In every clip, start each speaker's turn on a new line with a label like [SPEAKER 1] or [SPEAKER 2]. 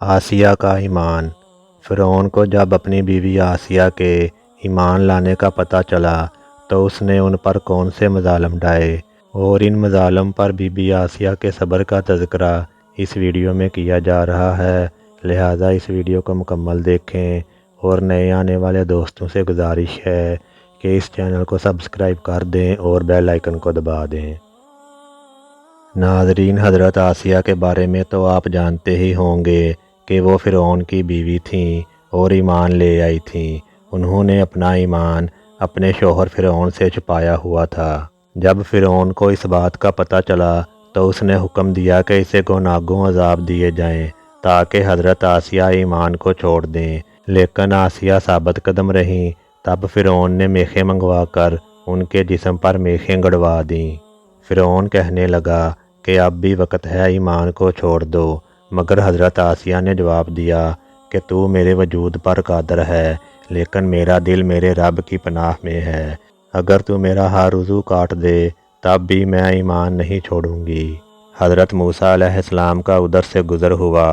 [SPEAKER 1] آسیہ کا ایمان۔ فرعون کو جب اپنی بیوی آسیہ کے ایمان لانے کا پتہ چلا تو اس نے ان پر کون سے مظالم ڈھائے، اور ان مظالم پر بی بی آسیہ کے صبر کا تذکرہ اس ویڈیو میں کیا جا رہا ہے، لہٰذا اس ویڈیو کو مکمل دیکھیں، اور نئے آنے والے دوستوں سے گزارش ہے کہ اس چینل کو سبسکرائب کر دیں اور بیل آئیکن کو دبا دیں۔ ناظرین، حضرت آسیہ کے بارے میں تو آپ جانتے ہی ہوں گے کہ وہ فرعون کی بیوی تھیں اور ایمان لے آئی تھیں۔ انہوں نے اپنا ایمان اپنے شوہر فرعون سے چھپایا ہوا تھا۔ جب فرعون کو اس بات کا پتہ چلا تو اس نے حکم دیا کہ اسے گوناگوں عذاب دیے جائیں تاکہ حضرت آسیہ ایمان کو چھوڑ دیں، لیکن آسیہ ثابت قدم رہیں۔ تب فرعون نے میخیں منگوا کر ان کے جسم پر میخیں گڑوا دیں۔ فرعون کہنے لگا کہ اب بھی وقت ہے، ایمان کو چھوڑ دو، مگر حضرت آسیہ نے جواب دیا کہ تو میرے وجود پر قادر ہے، لیکن میرا دل میرے رب کی پناہ میں ہے، اگر تو میرا ہر عضو کاٹ دے تب بھی میں ایمان نہیں چھوڑوں گی۔ حضرت موسیٰ علیہ السلام کا ادھر سے گزر ہوا۔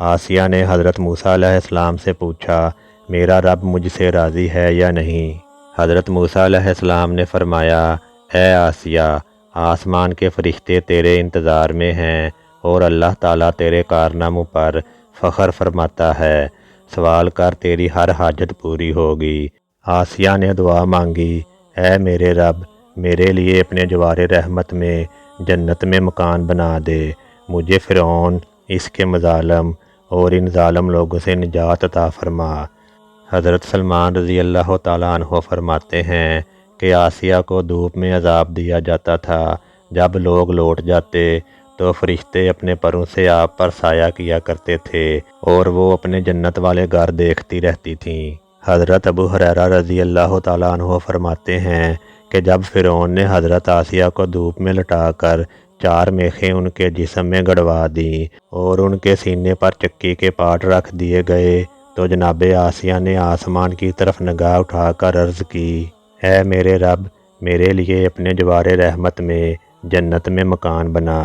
[SPEAKER 1] آسیہ نے حضرت موسیٰ علیہ السلام سے پوچھا، میرا رب مجھ سے راضی ہے یا نہیں؟ حضرت موسیٰ علیہ السلام نے فرمایا، اے آسیہ، آسمان کے فرشتے تیرے انتظار میں ہیں اور اللہ تعالیٰ تیرے کارناموں پر فخر فرماتا ہے، سوال کر تیری ہر حاجت پوری ہوگی۔ آسیہ نے دعا مانگی، اے میرے رب، میرے لیے اپنے جوار رحمت میں جنت میں مکان بنا دے، مجھے فرعون، اس کے مظالم اور ان ظالم لوگوں سے نجات عطا فرما۔ حضرت سلمان رضی اللہ تعالیٰ عنہ فرماتے ہیں کہ آسیہ کو دھوپ میں عذاب دیا جاتا تھا۔ جب لوگ لوٹ جاتے تو فرشتے اپنے پروں سے آپ پر سایہ کیا کرتے تھے اور وہ اپنے جنت والے گھر دیکھتی رہتی تھیں۔ حضرت ابو ہریرہ رضی اللہ تعالیٰ عنہ فرماتے ہیں کہ جب فرعون نے حضرت آسیہ کو دھوپ میں لٹا کر 4 میخیں ان کے جسم میں گڑوا دیں اور ان کے سینے پر چکی کے پاٹ رکھ دیے گئے تو جناب آسیہ نے آسمان کی طرف نگاہ اٹھا کر عرض کی، اے میرے رب، میرے لیے اپنے جوار رحمت میں جنت میں مکان بنا۔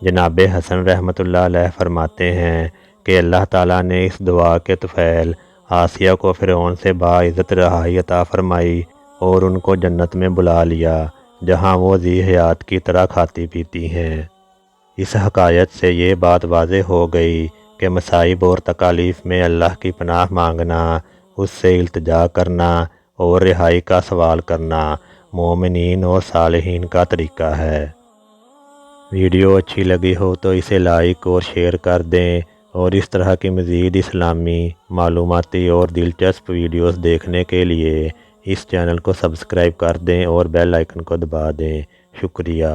[SPEAKER 1] جناب حسن رحمۃ اللہ علیہ فرماتے ہیں کہ اللہ تعالیٰ نے اس دعا کے طفیل آسیہ کو فرعون سے باعزت رہائی عطا فرمائی اور ان کو جنت میں بلا لیا، جہاں وہ ذی حیات کی طرح کھاتی پیتی ہیں۔ اس حکایت سے یہ بات واضح ہو گئی کہ مصائب اور تکالیف میں اللہ کی پناہ مانگنا، اس سے التجا کرنا اور رہائی کا سوال کرنا مومنین اور صالحین کا طریقہ ہے۔ ویڈیو اچھی لگی ہو تو اسے لائک اور شیئر کر دیں، اور اس طرح کی مزید اسلامی معلوماتی اور دلچسپ ویڈیوز دیکھنے کے لیے اس چینل کو سبسکرائب کر دیں اور بیل آئیکن کو دبا دیں۔ شکریہ۔